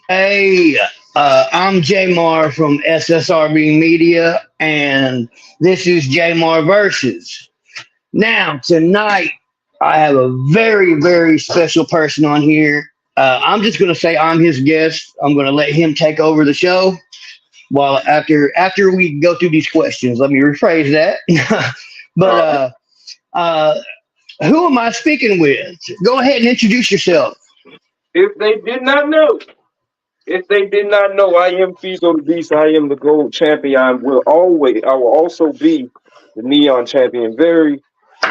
Hey, I'm Jamar from SSRB Media, and this is Jamar Versus. Now, tonight, I have a very, very special person on here. I'm just going to say I'm his guest. I'm going to let him take over the show. While after we go through these questions, let me rephrase that. but All right. uh, who am I speaking with? Go ahead and introduce yourself. If they did not know, if they did not know, I am Phezzo the Beast. I am the gold champion. I will also be the neon champion very,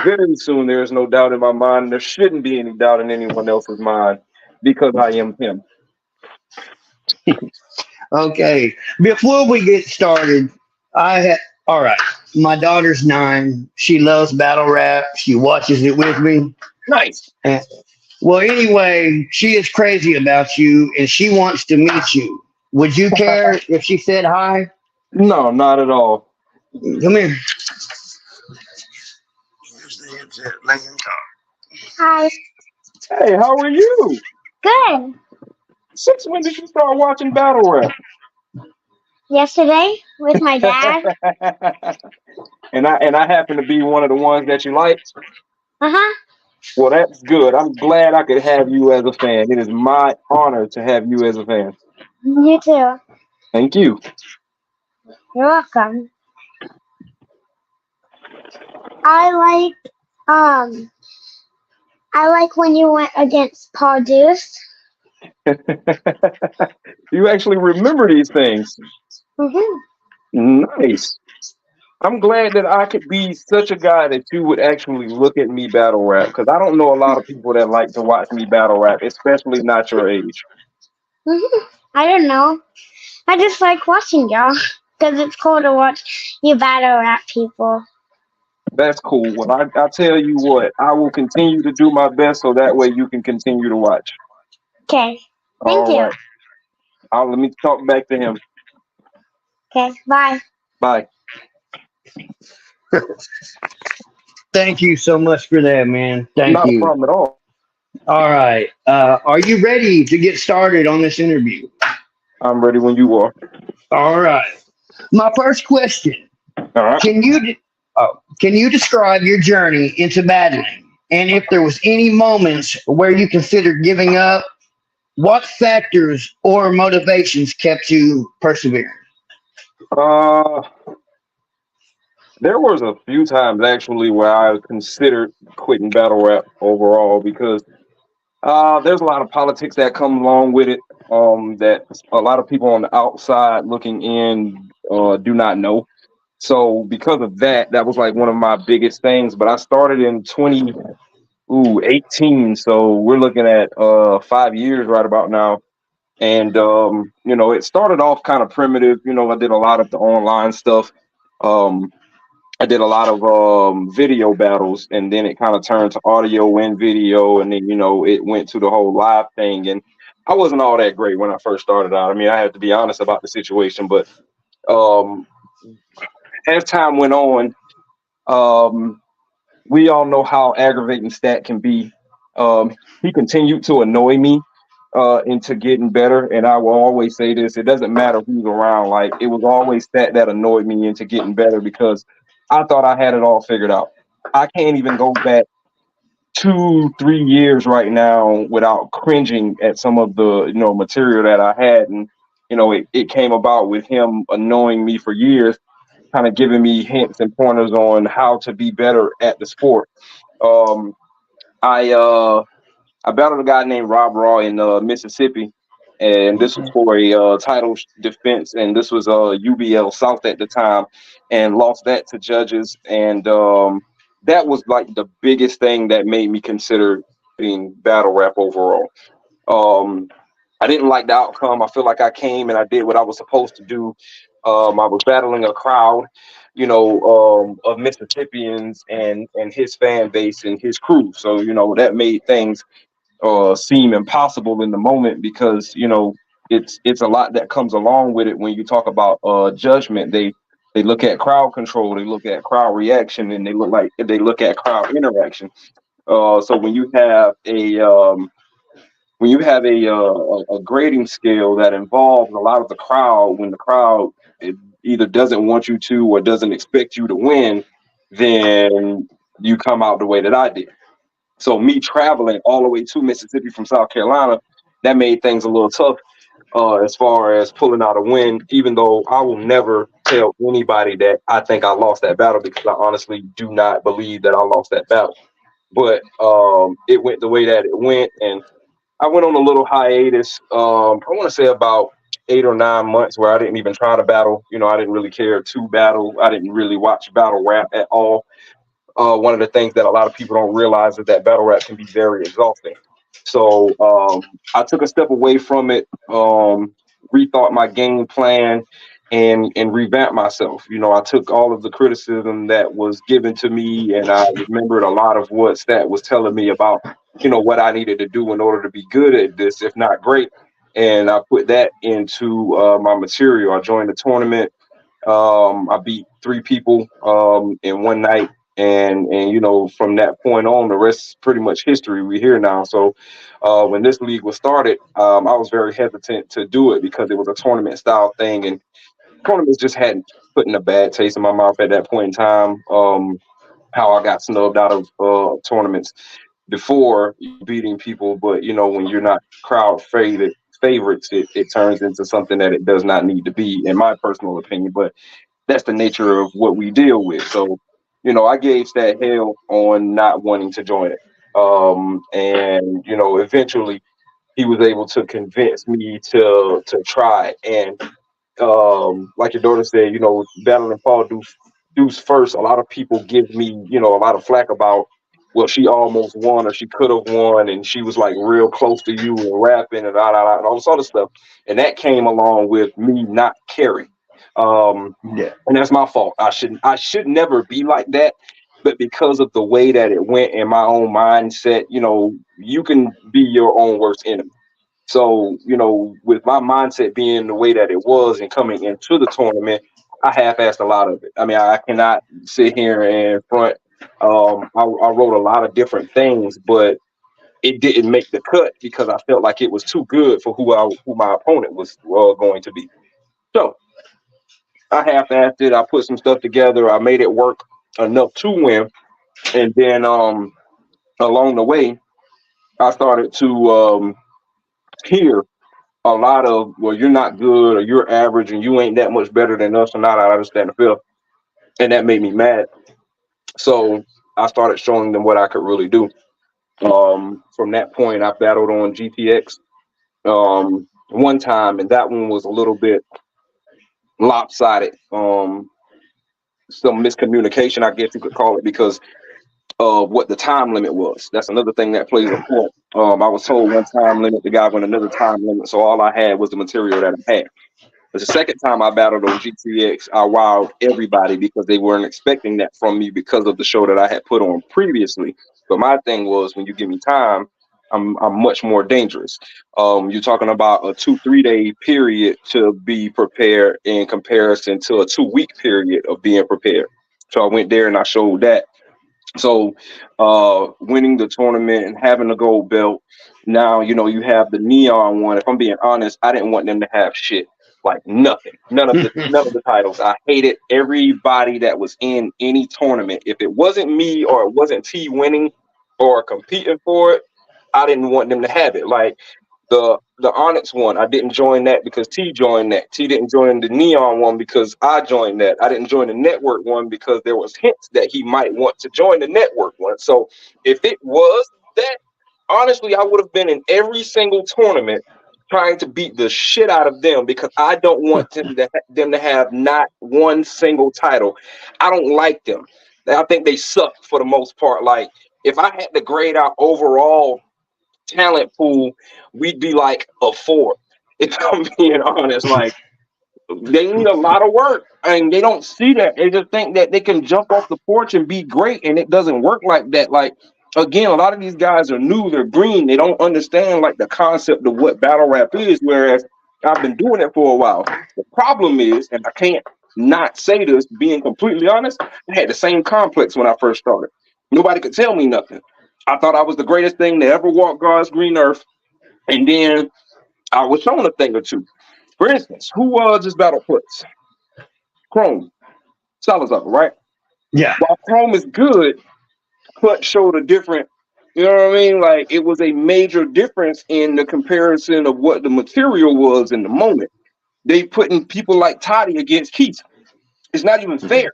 very soon. There is no doubt in my mind. There shouldn't be any doubt in anyone else's mind because I am him. Okay. Before we get started, all right. My daughter's 9. She loves battle rap. She watches it with me. Nice. And, well, anyway, she is crazy about you and she wants to meet you. Would you care if she said hi? No, not at all. Come here. Hi. Hey, how are you? Good. Since when did you start watching battle rap? Yesterday with my dad. and I happen to be one of the ones that you like. Uh-huh. Well, that's good. I'm glad I could have you as a fan. It is my honor to have you as a fan. You too. Thank you. You're welcome. I like um I like when you went against Paul Deuce. You actually remember these things. Mhm. Nice. I'm glad that I could be such a guy that you would actually look at me battle rap because I don't know a lot of people that like to watch me battle rap, especially not your age. Mhm. I don't know. I just like watching y'all because it's cool to watch you battle rap people. That's cool. Well, I tell you what, I will continue to do my best so that way you can continue to watch. Okay. Thank All you. right. Let me talk back to him. Okay. Bye. Bye. Thank you so much for that, man. Thank Not a you. problem at all. All right. Are you ready to get started on this interview? I'm ready when you are. All right. My first question. All right. Can you describe your journey into battling? And if there was any moments where you considered giving up, what factors or motivations kept you persevering? Uh, there was a few times actually where I considered quitting battle rap overall because there's a lot of politics that come along with it. That a lot of people on the outside looking in do not know. So because of that, that was like one of my biggest things. But I started in 2018, so we're looking at 5 years right about now. And it started off kind of primitive. I did a lot of the online stuff. Um, I did a lot of video battles, and then it kind of turned to audio and video, and then it went to the whole live thing. And I wasn't all that great when I first started out. I mean, I have to be honest about the situation, but um, as time went on, um, we all know how aggravating Stat can be. He continued to annoy me into getting better, and I will always say this: it doesn't matter who's around. Like it was always Stat that annoyed me into getting better because I thought I had it all figured out. I can't even go back 2, 3 years right now without cringing at some of the material that I had, and it came about with him annoying me for years, kind of giving me hints and pointers on how to be better at the sport. Um, I I battled a guy named Rob Raw in Mississippi, and this was for a title defense, and this was UBL South at the time, and lost that to judges, and that was like the biggest thing that made me consider being battle rap overall. Um, I didn't like the outcome. I feel like I came and I did what I was supposed to do. I was battling a crowd, of Mississippians and his fan base and his crew. So that made things seem impossible in the moment because it's a lot that comes along with it when you talk about judgment. They look at crowd control, they look at crowd reaction, and they look at crowd interaction. So when you have when you have a grading scale that involves a lot of the crowd, when the crowd it either doesn't want you to or doesn't expect you to win, then you come out the way that I did. So me traveling all the way to Mississippi from South Carolina, that made things a little tough as far as pulling out a win, even though I will never tell anybody that I think I lost that battle, because I honestly do not believe that I lost that battle. But it went the way that it went, and I went on a little hiatus. I want to say about 8 or 9 months where I didn't even try to battle. You know, I didn't really care to battle. I didn't really watch battle rap at all. One of the things that a lot of people don't realize is that battle rap can be very exhausting. So I took a step away from it, rethought my game plan, and revamped myself. You know, I took all of the criticism that was given to me, and I remembered a lot of what Stat was telling me about, you know, what I needed to do in order to be good at this, if not great. And I put that into my material. I joined the tournament. I beat 3 people in one night, and you know, from that point on, the rest is pretty much history. We're here now. So when this league was started, I was very hesitant to do it because it was a tournament style thing, and tournaments just hadn't put in a bad taste in my mouth at that point in time. How I got snubbed out of tournaments before beating people, but you know, when you're not crowd favorites, it turns into something that it does not need to be, in my personal opinion. But that's the nature of what we deal with. So, you know, I gave Stat hell on not wanting to join it. And you know, eventually he was able to convince me to try. And like your daughter said, you know, battling Paul Deuce first, a lot of people give me, you know, a lot of flack about, well, she almost won or she could have won, and she was like real close to you and rapping and all this other stuff. And that came along with me not caring. Yeah. And that's my fault. I should never be like that. But because of the way that it went in my own mindset, you know, you can be your own worst enemy. So, you know, with my mindset being the way that it was and coming into the tournament, I half-assed a lot of it. I mean, I cannot sit here and front. I wrote a lot of different things, but it didn't make the cut because I felt like it was too good for who my opponent was going to be. So I half-assed it. I put some stuff together. I made it work enough to win, and then along the way, I started to hear a lot of, well, you're not good or you're average and you ain't that much better than us or not. I understand the feel. And that made me mad. So I started showing them what I could really do. From that point, I battled on GTX one time, and that one was a little bit lopsided. Some miscommunication, I guess you could call it, because of what the time limit was. That's another thing that plays a part. I was told one time limit, the guy went another time limit, so all I had was the material that I had. But the second time I battled on GTX, I wowed everybody because they weren't expecting that from me because of the show that I had put on previously. But my thing was, when you give me time, I'm much more dangerous. You're talking about a 2-3 day period to be prepared in comparison to a 2 week period of being prepared. So I went there and I showed that. So winning the tournament and having the gold belt, now, you know, you have the neon one. If I'm being honest, I didn't want them to have shit. Like nothing. None of the titles. I hated everybody that was in any tournament. If it wasn't me or it wasn't T winning or competing for it, I didn't want them to have it. Like the Onyx one, I didn't join that because T joined that. T didn't join the Neon one because I joined that. I didn't join the Network one because there was hints that he might want to join the Network one. So if it was that, honestly, I would have been in every single tournament trying to beat the shit out of them, because I don't want them to have not one single title. I don't like them. I think they suck for the most part. Like, if I had to grade out overall talent pool, we'd be like a 4. If I'm being honest, like, they need a lot of work, and they don't see that. They just think that they can jump off the porch and be great, and it doesn't work like that. Like, again, a lot of these guys are new, they're green, they don't understand like the concept of what battle rap is, whereas I've been doing it for a while. The problem is, and I can't not say this, being completely honest, I had the same complex when I first started. Nobody could tell me nothing. I thought I was the greatest thing to ever walk God's green earth. And then I was shown a thing or two. For instance, who just battle puts? Chrome, Salazar, right? Yeah. While Chrome is good, Put showed a different, you know what I mean? Like it was a major difference in the comparison of what the material was in the moment. They putting people like Toddy against Keith. It's not even fair.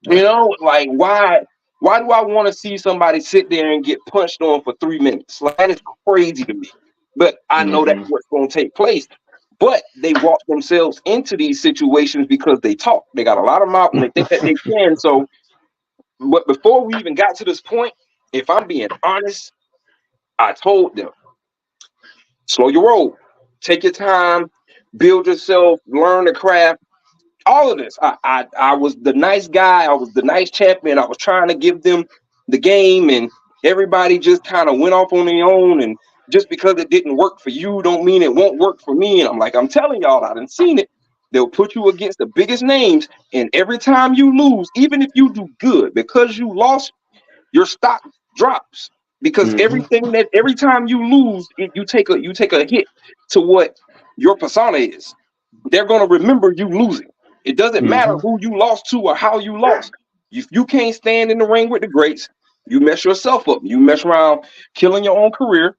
You know, like why do I want to see somebody sit there and get punched on for 3 minutes? Like that is crazy to me. But I know that's what's going to take place. But they walk themselves into these situations because they talk. They got a lot of mouth and they think that they can. So, but before we even got to this point, if I'm being honest, I told them, slow your roll, take your time, build yourself, learn the craft. All of this. I was the nice guy. I was the nice champion. I was trying to give them the game, and everybody just kind of went off on their own. And just because it didn't work for you, don't mean it won't work for me. And I'm like, I'm telling y'all, I done seen it. They'll put you against the biggest names, and every time you lose, even if you do good, because you lost, your stock drops. Because every time you lose, you take a hit to what your persona is. They're gonna remember you losing. It doesn't matter who you lost to or how you lost. If you can't stand in the ring with the greats, you mess yourself up. You mess around killing your own career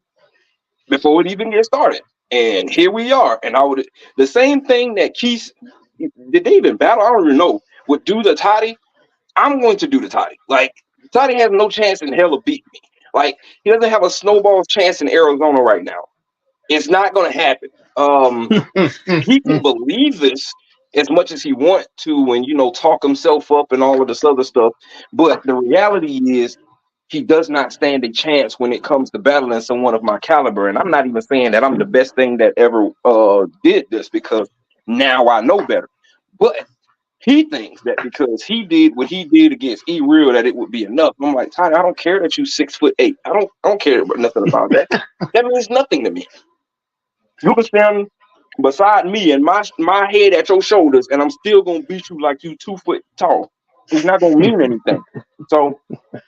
before it even gets started. And here we are. And the same thing that Keith, did they even battle? I don't even know. Would do the Toddy. I'm going to do the Toddy. Like Toddy has no chance in hell of beating me. Like he doesn't have a snowball's chance in Arizona right now. It's not going to happen. He can believe this as much as he wants to and, talk himself up and all of this other stuff. But the reality is he does not stand a chance when it comes to battling someone of my caliber. And I'm not even saying that I'm the best thing that ever did this, because now I know better. But he thinks that because he did what he did against E-Real that it would be enough. I'm like, Tyler, I don't care that you 6'8". I don't care about nothing about that. That means nothing to me. You can stand beside me and my head at your shoulders, and I'm still gonna beat you like you 2 foot tall. It's not gonna mean anything. So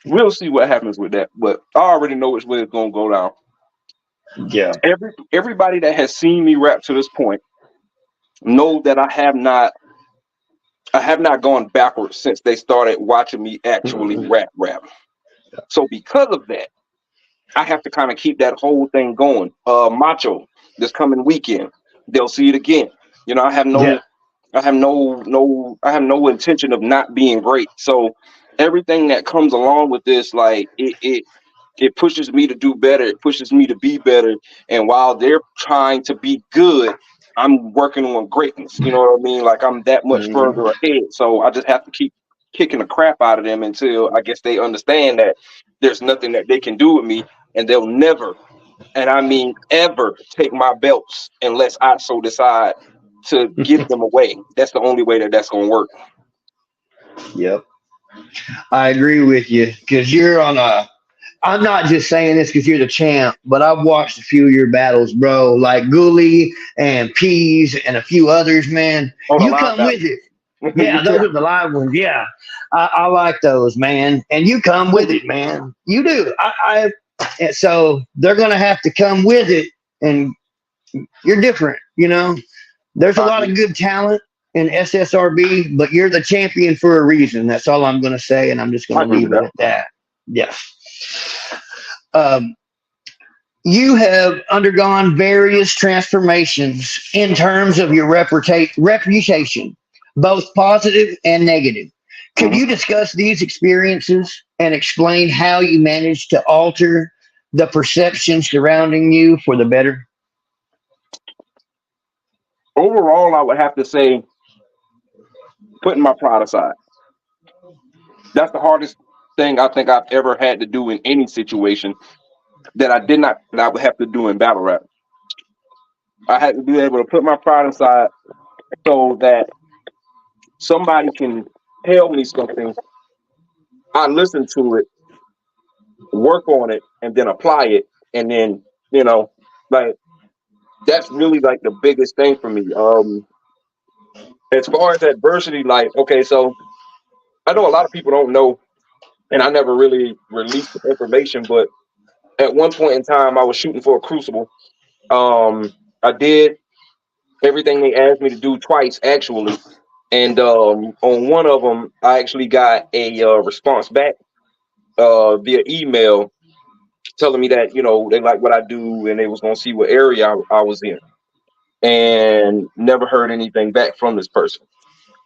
we'll see what happens with that. But I already know which way it's gonna go down. Yeah. Everybody that has seen me rap to this point know that I have not gone backwards since they started watching me actually rap. So because of that, I have to kind of keep that whole thing going. Macho, this coming weekend, they'll see it again. I have no intention of not being great. So everything that comes along with this, like it pushes me to do better. It pushes me to be better. And while they're trying to be good, I'm working on greatness. You know what I mean? Like I'm that much further ahead. So I just have to keep kicking the crap out of them until I guess they understand that there's nothing that they can do with me, and they'll never, and I mean ever, take my belts unless I so decide to give them away. That's the only way that's going to work. Yep. I agree with you because you're on a. I'm not just saying this because you're the champ, but I've watched a few of your battles, bro. Like Gully and Peas and a few others, man. You come with it. Yeah, those are the live ones. Yeah, I like those, man. And you come with it, man. You do. And so they're gonna have to come with it, and you're different. There's a lot of good talent in SSRB, but you're the champion for a reason. That's all I'm gonna say, and I'm just gonna leave it at that. Yes. You have undergone various transformations in terms of your reputation, both positive and negative. Could you discuss these experiences and explain how you managed to alter the perception surrounding you for the better? Overall, I would have to say putting my pride aside. That's the hardest thing I think I've ever had to do in any situation that I would have to do in battle rap. I had to be able to put my pride aside so that somebody can tell me something. I listen to it, work on it, and then apply it. And then, like that's really like the biggest thing for me. As far as adversity, like, okay, so I know a lot of people don't know, and I never really released the information, but at one point in time, I was shooting for a Crucible, I did everything they asked me to do twice, actually. And on one of them, I actually got a response back via email telling me that, they like what I do and they was going to see what area I was in. And never heard anything back from this person.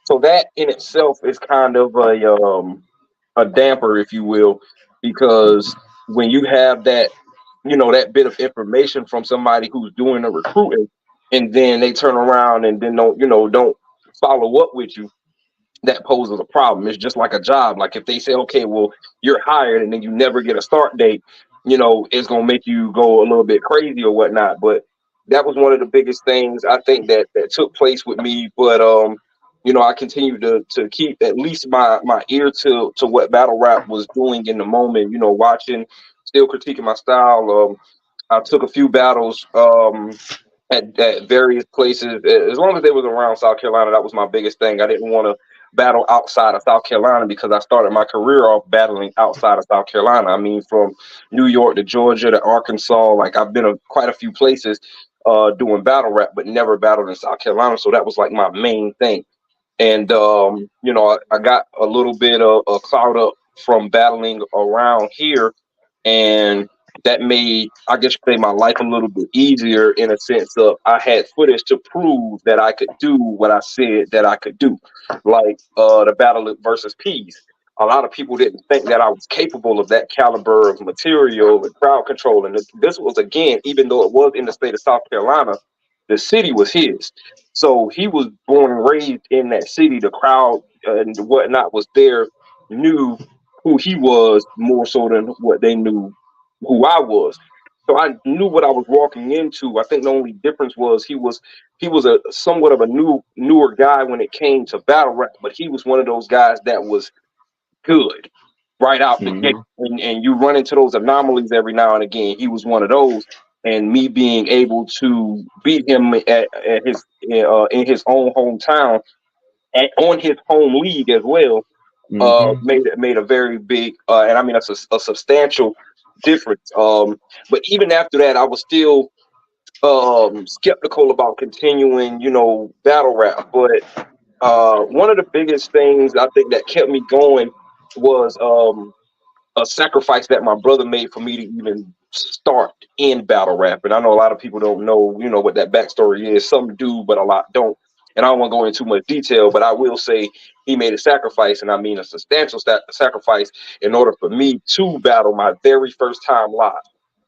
So that in itself is kind of a damper, if you will, because when you have that, that bit of information from somebody who's doing the recruiting, and then they turn around and then don't follow up with you, that poses a problem. It's just like a job. Like if they say, okay, well, you're hired, and then you never get a start date, it's gonna make you go a little bit crazy or whatnot. But that was one of the biggest things I think that took place with me. But I continued to keep at least my ear to what battle rap was doing in the moment. Watching, still critiquing my style. I took a few battles. At various places, as long as they was around South Carolina. That was my biggest thing. I didn't want to battle outside of South Carolina because I started my career off battling outside of South Carolina. I mean, from New York to Georgia to Arkansas, like I've been quite a few places doing battle rap, but never battled in South Carolina. So that was like my main thing. And I got a little bit of a cloud up from battling around here, and that made, I guess, you say, my life a little bit easier in a sense of I had footage to prove that I could do what I said that I could do, like the battle versus Peas. A lot of people didn't think that I was capable of that caliber of material and crowd control. And this was, again, even though it was in the state of South Carolina, the city was his. So he was born and raised in that city. The crowd and whatnot was there, knew who he was more so than what they knew who I was. So I knew what I was walking into. I think the only difference was he was a somewhat of a newer guy when it came to battle rap, but he was one of those guys that was good right out the gate. Mhm. And you run into those anomalies every now and again. He was one of those, and me being able to beat him at his in his own hometown and on his home league as well, Mhm. made a very big and I mean that's a substantial difference. But even after that, I was still skeptical about continuing, battle rap. But one of the biggest things I think that kept me going was a sacrifice that my brother made for me to even start in battle rap. And I know a lot of people don't know, what that backstory is. Some do, but a lot don't. And I don't want to go into too much detail, but I will say he made a sacrifice, and I mean a substantial sacrifice, in order for me to battle my very first time live.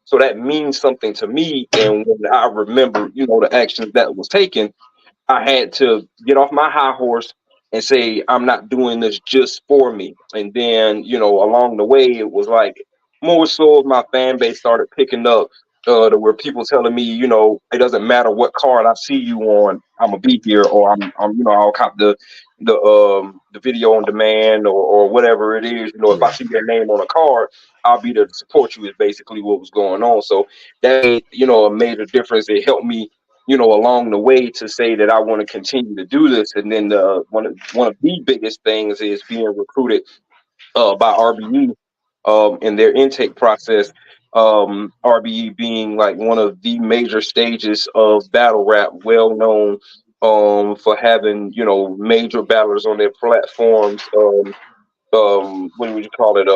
So that means something to me. And when I remember, the actions that was taken, I had to get off my high horse and say, I'm not doing this just for me. And then, along the way, it was like more so my fan base started picking up to where people telling me, it doesn't matter what card I see you on, I'm gonna be here, or I'll cop the video on demand, or whatever it is. If I see your name on a card, I'll be there to support you. Is basically what was going on. So that made, a major difference. It helped me, along the way, to say that I want to continue to do this. And then one of the biggest things is being recruited by RBE in their intake process. RBE being like one of the major stages of battle rap, well known for having, major battlers on their platforms. What would you call it?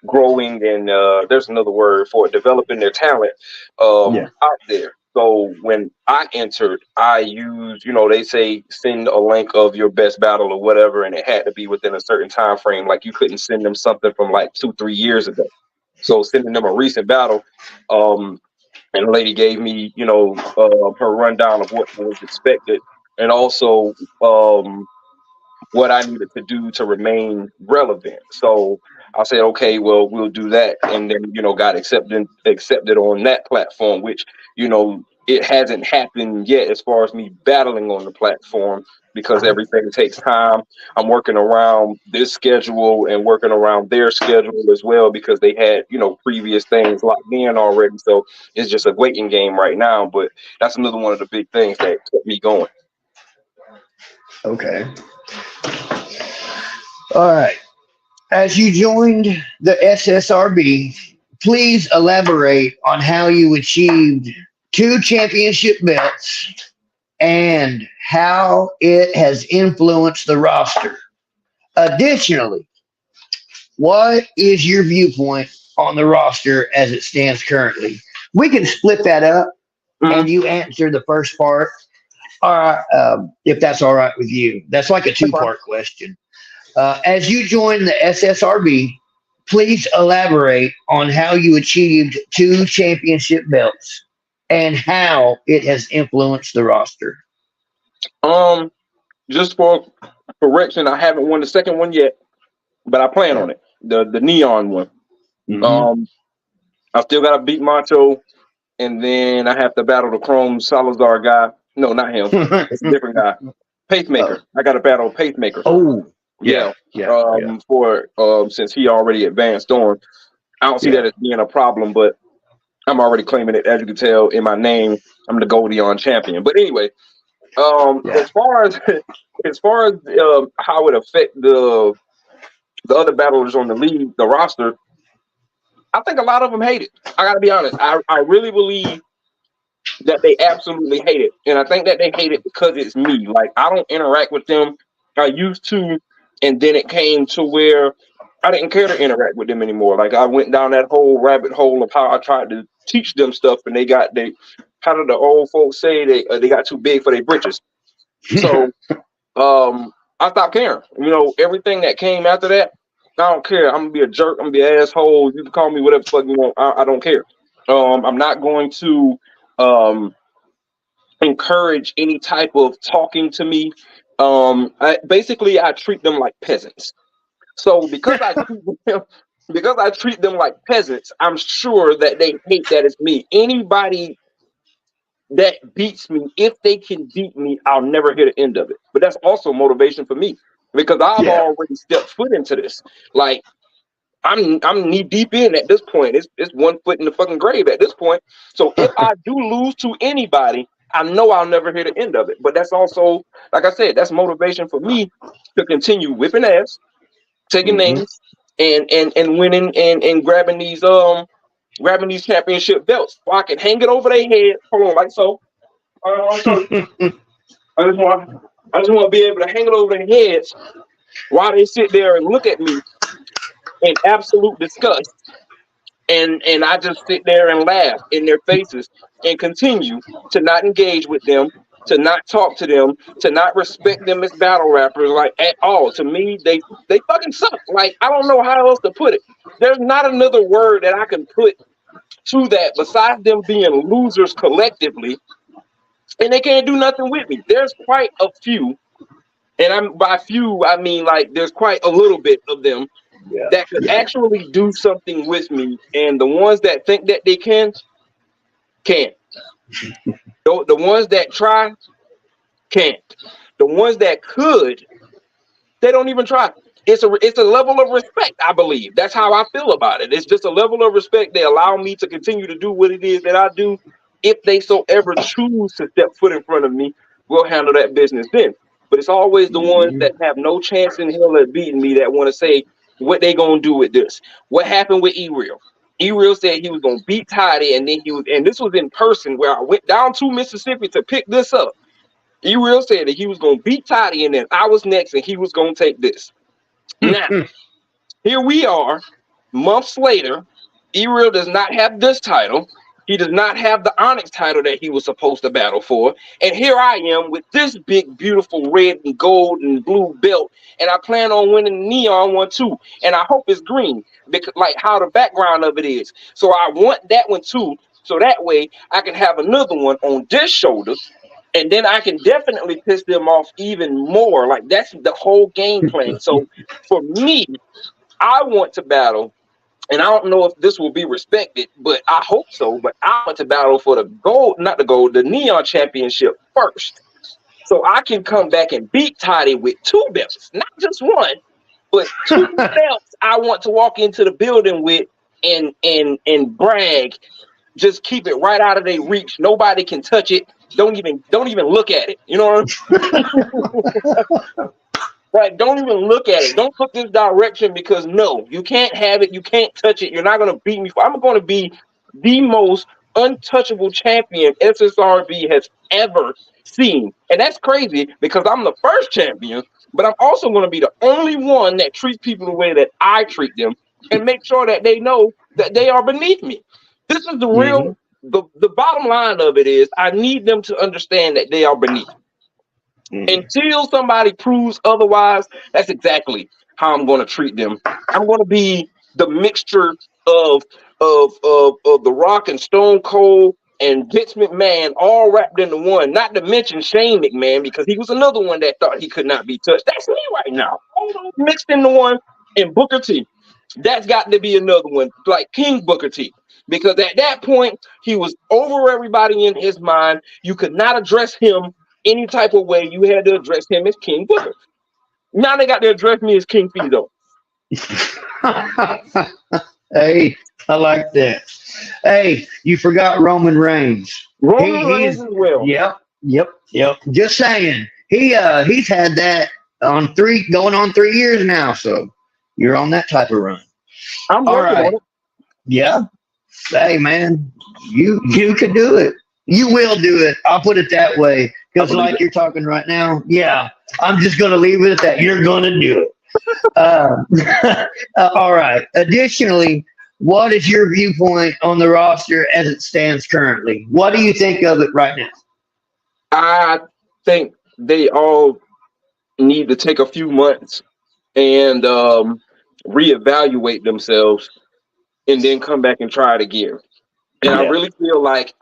Growing, and there's another word for it, developing their talent Yeah. out there. So when I entered, I used, they say send a link of your best battle or whatever, and it had to be within a certain time frame. Like you couldn't send them something from like 2-3 years ago. So sending them a recent battle, and the lady gave me, her rundown of what was expected, and also what I needed to do to remain relevant. So I said, okay, well, we'll do that. And then, got accepted on that platform, which, it hasn't happened yet as far as me battling on the platform, because everything takes time. I'm working around this schedule and working around their schedule as well, because they had, previous things locked in already. So it's just a waiting game right now. But that's another one of the big things that kept me going. Okay. All right. As you joined the SSRB, please elaborate on how you achieved 2 championship belts, and how it has influenced the roster. Additionally, what is your viewpoint on the roster as it stands currently? We can split that up and you answer the first part, if that's all right with you. That's like a 2-part question. As you join the SSRB, please elaborate on how you achieved 2 championship belts and how it has influenced the roster. Just for correction, I haven't won the second one yet, but I plan on it. The neon one. Mhm. I still gotta beat Macho, and then I have to battle the Chrome Salazar guy. No, not him. It's a different guy. Pacemaker. I gotta battle Pacemaker. Oh, Yeah. For since he already advanced on. I don't see that as being a problem, but I'm already claiming it. As you can tell in my name, I'm the Goldion champion. But anyway, as far as how it affect the other battlers on the league, the roster, I think a lot of them hate it. I gotta be honest. I really believe that they absolutely hate it, and I think that they hate it because it's me. Like, I don't interact with them. I used to, and then it came to where I didn't care to interact with them anymore. Like, I went down that whole rabbit hole of how I tried to teach them stuff, and how did the old folks say, they got too big for their britches. So I stopped caring. Everything that came after that, I don't care. I'm gonna be a jerk. I'm gonna be an asshole. You can call me whatever the fuck you want. I don't care. I'm not going to encourage any type of talking to me. I treat them like peasants. So because I treat them like peasants, I'm sure that they hate that it's me. Anybody that beats me, if they can beat me, I'll never hear the end of it. But that's also motivation for me, because I've already stepped foot into this. Like, I'm knee deep in at this point. It's 1 foot in the fucking grave at this point. So if I do lose to anybody, I know I'll never hear the end of it. But that's also, like I said, that's motivation for me to continue whipping ass, taking names, and winning and grabbing these championship belts so I can hang it over their head. Hold on, like so. I just want to be able to hang it over their heads while they sit there and look at me in absolute disgust, and I just sit there and laugh in their faces and continue to not engage with them, to not talk to them, to not respect them as battle rappers, like, at all. To me, they fucking suck. Like, I don't know how else to put it. There's not another word that I can put to that besides them being losers collectively, and they can't do nothing with me. There's quite a few, and by few I mean, like, there's quite a little bit of them that could actually do something with me, and the ones that think that they can't. The ones that try can't. The ones that could, they don't even try. It's a level of respect, I believe. That's how I feel about it. It's just a level of respect. They allow me to continue to do what it is that I do. If they so ever choose to step foot in front of me, we'll handle that business then. But it's always the ones that have no chance in hell at beating me that want to say what they gonna do with this. What happened with E-Real? E-Real said he was gonna beat Toddy, and then and this was in person where I went down to Mississippi to pick this up. E-Real said that he was gonna beat Toddy, and then I was next, and he was gonna take this. Now, here we are, months later. E-Real does not have this title. He does not have the Onyx title that he was supposed to battle for. And here I am with this big, beautiful red and gold and blue belt. And I plan on winning the neon one too. And I hope it's green, because, like, how the background of it is. So I want that one too. So that way I can have another one on this shoulder. And then I can definitely piss them off even more. Like, that's the whole game plan. So for me, I want to battle, and I don't know if this will be respected, but I hope so. But I want to battle for the neon championship first. So I can come back and beat Toddy with 2 belts, not just one, but 2 belts I want to walk into the building with and brag. Just keep it right out of their reach. Nobody can touch it. Don't even look at it. You know what I'm Right, don't even look at it. Don't put this direction, because no, you can't have it. You can't touch it. You're not going to beat me. I'm going to be the most untouchable champion SSRB has ever seen. And that's crazy because I'm the first champion, but I'm also going to be the only one that treats people the way that I treat them and make sure that they know that they are beneath me. This is the real, the bottom line of it is I need them to understand that they are beneath me. Until somebody proves otherwise, that's exactly how I'm going to treat them. I'm going to be the mixture of The Rock and Stone Cold and Vince McMahon all wrapped into one. Not to mention Shane McMahon, because he was another one that thought he could not be touched. That's me right now. All those mixed into one. And Booker T, that's got to be another one, like King Booker T. Because at that point, he was over everybody in his mind. You could not address him any type of way. You had to address him as King Booker. Now they got to address me as King Phezzo. Hey, I like that. Hey, you forgot Roman Reigns. Roman Reigns as well. Yep. Just saying. He's had that on going on 3 years now, so you're on that type of run. I'm working on it. Yeah. Hey man, you can do it. You will do it. I'll put it that way. Because like you're talking right now, yeah, I'm just gonna leave it at that. You're gonna do it. All right. Additionally, what is your viewpoint on the roster as it stands currently? What do you think of it right now? I think they all need to take a few months and reevaluate themselves and then come back and try it again. And I really feel like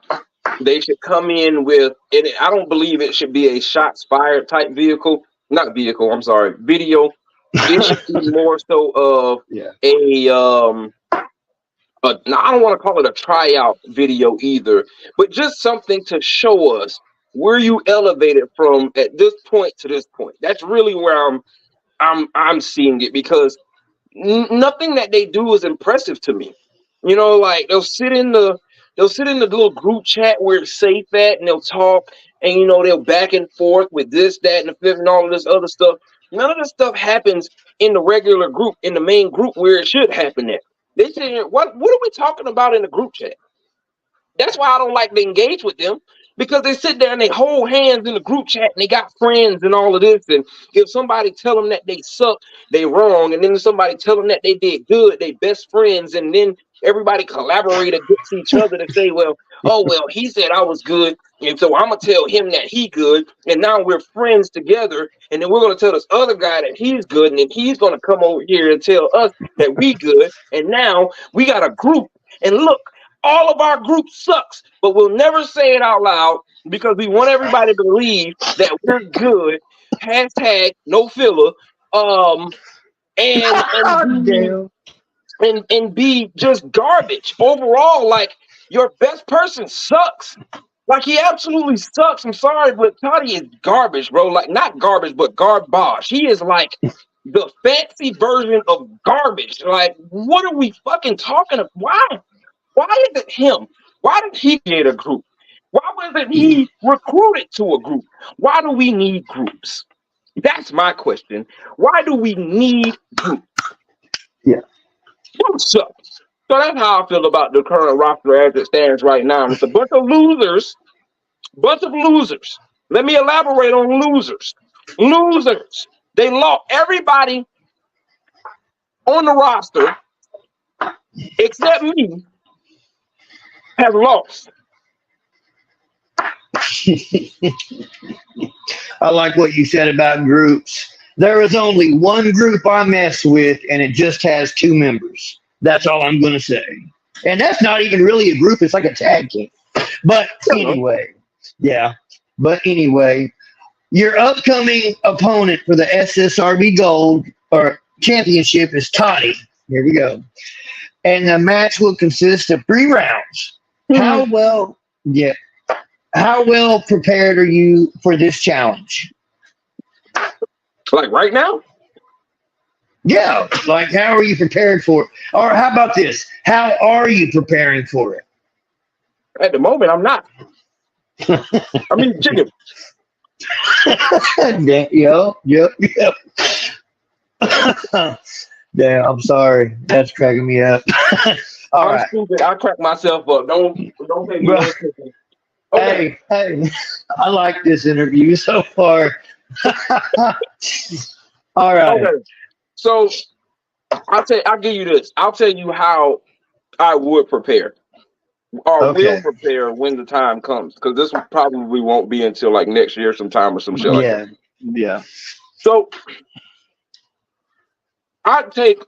they should come in with, and I don't believe it should be a shots fired type video. It should be more so of I don't want to call it a tryout video either, but just something to show us where you elevated from at this point to this point. That's really where I'm seeing it, because nothing that they do is impressive to me. You know, like they'll sit in the little group chat where it's safe at, and they'll talk, and you know, they'll back and forth with this, that, and the fifth, and all of this other stuff. None of this stuff happens in the regular group, in the main group where it should happen at. They say, what are we talking about in the group chat? That's why I don't like to engage with them, because they sit there and they hold hands in the group chat and they got friends and all of this. And if somebody tell them that they suck, they wrong. And then somebody tell them that they did good, they best friends. And then everybody collaborate against each other to say, well, he said I was good, and so I'm going to tell him that he good. And now we're friends together. And then we're going to tell this other guy that he's good. And then he's going to come over here and tell us that we good. And now we got a group. And look, all of our group sucks, but we'll never say it out loud because we want everybody to believe that we're good. Hashtag no filler. And be just garbage overall. Like, your best person sucks. Like, he absolutely sucks. I'm sorry, but Toddy is garbage, bro. Like, not garbage, but garbage. He is like the fancy version of garbage. Like, what are we fucking talking about? Why is it him? Why did he create a group? Why wasn't he recruited to a group? Why do we need groups? That's my question. Why do we need groups? Yeah. What's up? So that's how I feel about the current roster as it stands right now. It's a bunch of losers. Let me elaborate on losers. Losers. They lost. Everybody on the roster, except me, have lost. I like what you said about groups. There is only one group I mess with, and it just has 2 members. That's all I'm going to say. And that's not even really a group. It's like a tag team. But anyway, your upcoming opponent for the SSRB Gold or Championship is Toddy. Here we go. And the match will consist of 3 rounds. How well prepared are you for this challenge? Like right now? Yeah, like how are you prepared for it? Or how about this? How are you preparing for it? At the moment, I'm not. I mean, chicken. Yep. Damn, I'm sorry. That's cracking me up. All I'm right. stupid. I crack myself up. Don't pay me Bro, no attention. Okay. hey, I like this interview so far. All right. Okay. So I'll give you this. I'll tell you how I would prepare or will Okay. prepare when the time comes. Because this probably won't be until like next year sometime or some shit like that. Yeah. Yeah. So I take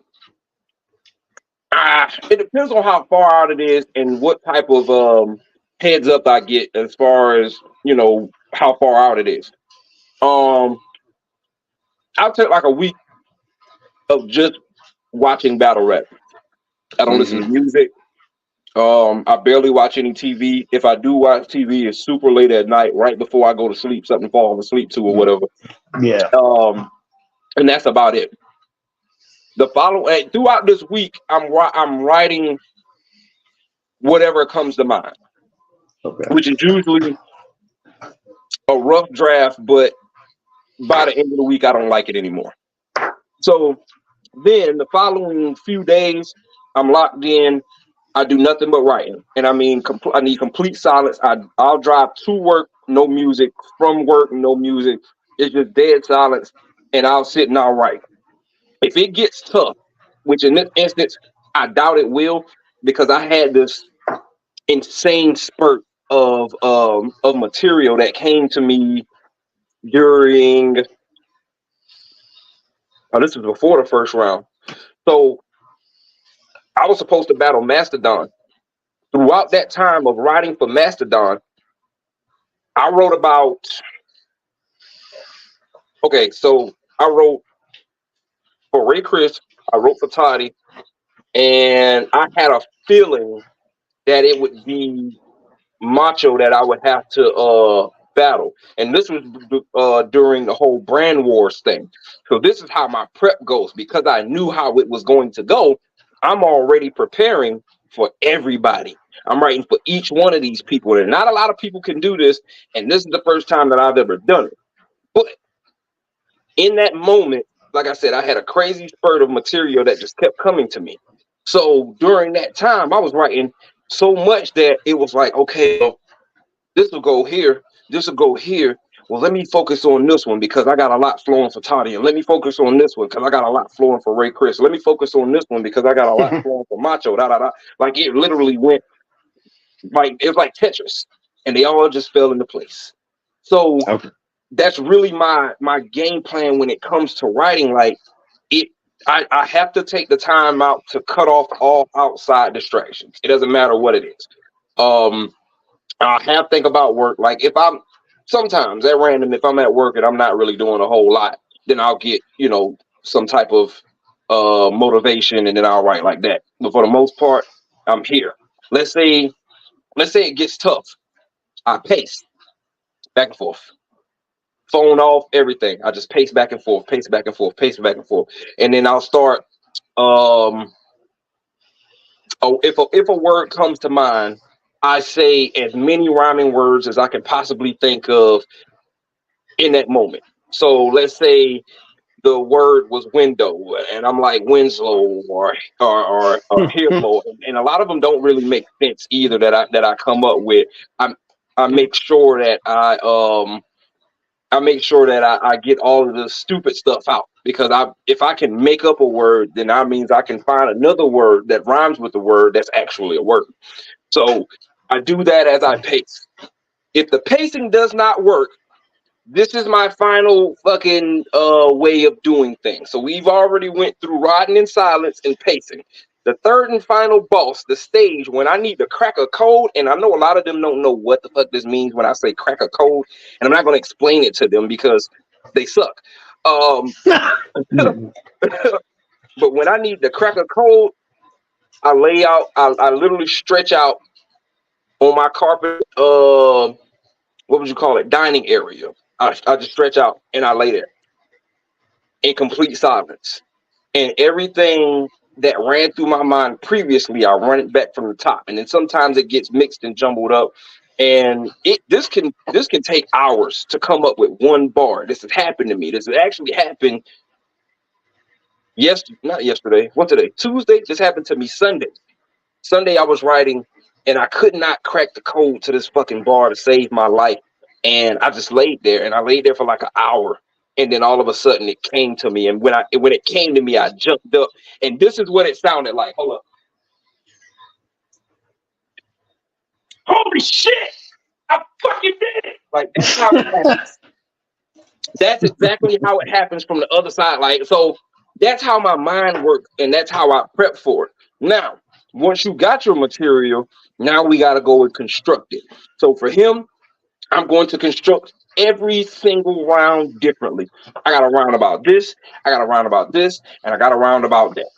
it depends on how far out it is and what type of heads up I get as far as, how far out it is. Um I'll take like a week of just watching battle rap. I don't listen to Hmm. music. I barely watch any TV. If I do watch TV, it's super late at night, right before I go to sleep, something to fall asleep to or whatever. Yeah. And that's about it. Throughout this week, I'm writing whatever comes to mind, Okay. which is usually a rough draft, but by the end of the week, I don't like it anymore. So then the following few days, I'm locked in. I do nothing but writing, and I mean, I need complete silence. I'll drive to work, no music. From work, no music. It's just dead silence, and I'll sit and I'll write. If it gets tough, which in this instance I doubt it will, because I had this insane spurt of material that came to me during. Oh, this was before the first round. So I was supposed to battle Mastodon. Throughout that time of writing for Mastodon, I wrote about. Okay, so I wrote for Ray Chris, I wrote for Toddy, and I had a feeling that it would be Macho that I would have to battle. And this was during the whole brand wars thing. So this is how my prep goes. Because I knew how it was going to go, I'm already preparing for everybody. I'm writing for each one of these people. And not a lot of people can do this. And this is the first time that I've ever done it. But in that moment, like I said, I had a crazy spurt of material that just kept coming to me. So during that time, I was writing so much that it was like, okay, well, this will go here, this will go here. Well, let me focus on this one because I got a lot flowing for Toddy, and let me focus on this one because I got a lot flowing for Ray Chris. Let me focus on this one because I got a lot flowing for Macho. Da da da. Like it literally went like it was like Tetris, and they all just fell into place. So Okay. that's really my game plan when it comes to writing. Like it, I have to take the time out to cut off all outside distractions. It doesn't matter what it is. I have to think about work. Like if I'm sometimes at random, if I'm at work and I'm not really doing a whole lot, then I'll get, some type of motivation and then I'll write like that. But for the most part, I'm here. Let's say it gets tough. I pace back and forth. Phone off, everything. I just pace back and forth, pace back and forth, pace back and forth. And then I'll start if a word comes to mind, I say as many rhyming words as I can possibly think of in that moment. So let's say the word was window, and I'm like Winslow or Hilo, and a lot of them don't really make sense either that I come up with. I make sure that I get all of the stupid stuff out because if I can make up a word, then that means I can find another word that rhymes with the word that's actually a word. So I do that as I pace. If the pacing does not work, this is my final fucking way of doing things. So we've already went through riding in silence and pacing. The third and final boss, the stage, when I need to crack a code, and I know a lot of them don't know what the fuck this means when I say crack a code, and I'm not going to explain it to them because they suck. But when I need to crack a code, I lay out, I literally stretch out on my carpet, what would you call it, dining area. I just stretch out and I lay there in complete silence. And everything that ran through my mind previously, I run it back from the top. And then sometimes it gets mixed and jumbled up. And this can take hours to come up with one bar. This has happened to me. This has actually happened not yesterday. What today? Tuesday. This happened to me Sunday. Sunday I was writing, and I could not crack the code to this fucking bar to save my life. And I just laid there, and I laid there for like an hour. And then all of a sudden it came to me. And when it came to me, I jumped up. And this is what it sounded like. Hold up. Holy shit! I fucking did it! Like, that's how it happens. That's exactly how it happens from the other side. Like, so that's how my mind works, and that's how I prep for it. Now, once you got your material, now we got to go and construct it. So for him, I'm going to construct every single round differently. I got a round about this, I got a round about this, and I got a round about that.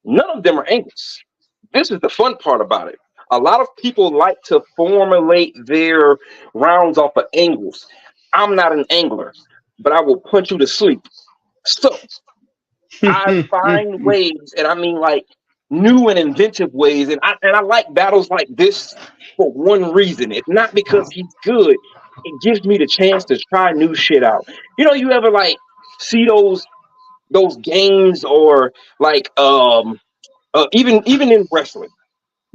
None of them are angles. This is the fun part about it. A lot of people like to formulate their rounds off of angles. I'm not an angler, but I will punch you to sleep. So I find ways, and I mean like new and inventive ways, and I like battles like this for one reason. It's not because he's good. It gives me the chance to try new shit out. You know, you ever like see those games or like even in wrestling,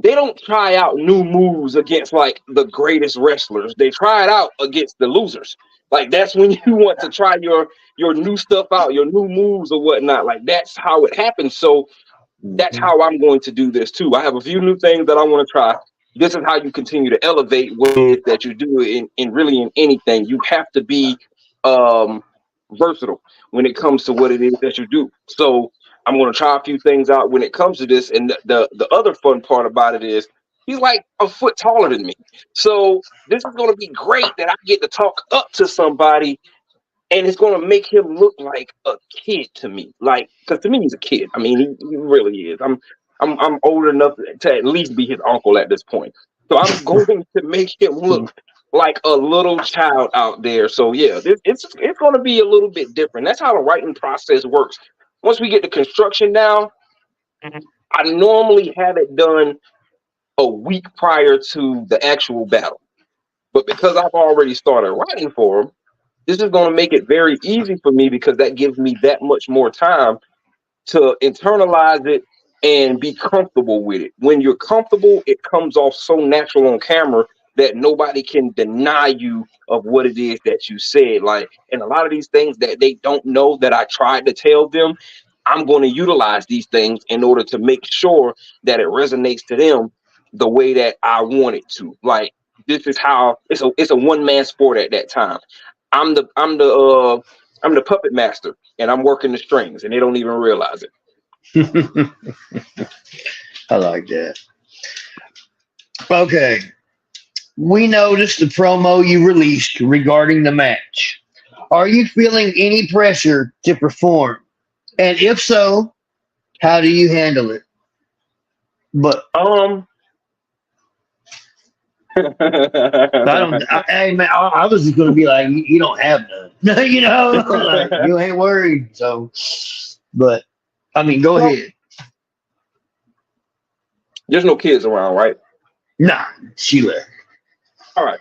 they don't try out new moves against like the greatest wrestlers. They try it out against the losers. Like that's when you want to try your new stuff out, your new moves or whatnot. Like that's how it happens. So that's how I'm going to do this too. I have a few new things that I want to try. This is how you continue to elevate what it is that you do in really in anything. You have to be versatile when it comes to what it is that you do. So I'm going to try a few things out when it comes to this. And the other fun part about it is he's like a foot taller than me. So this is going to be great that I get to talk up to somebody, and it's going to make him look like a kid to me. Like, because to me, he's a kid. I mean, he really is. I'm old enough to at least be his uncle at this point. So I'm going to make him look like a little child out there. So yeah, it's going to be a little bit different. That's how the writing process works. Once we get the construction down, I normally have it done a week prior to the actual battle. But because I've already started writing for him, this is going to make it very easy for me because that gives me that much more time to internalize it and be comfortable with it. When you're comfortable, it comes off so natural on camera that nobody can deny you of what it is that you said. Like, and a lot of these things that they don't know that I tried to tell them, I'm going to utilize these things in order to make sure that it resonates to them the way that I want it to. Like, this is how it's a one-man sport at that time. I'm the puppet master, and I'm working the strings, and they don't even realize it. I like that. Okay. We noticed the promo you released regarding the match. Are you feeling any pressure to perform? And if so, how do you handle it? But hey man, I was just gonna be like, you don't have none, you know, like, you ain't worried. So, but I mean, go ahead. There's no kids around, right? Nah, she left. All right.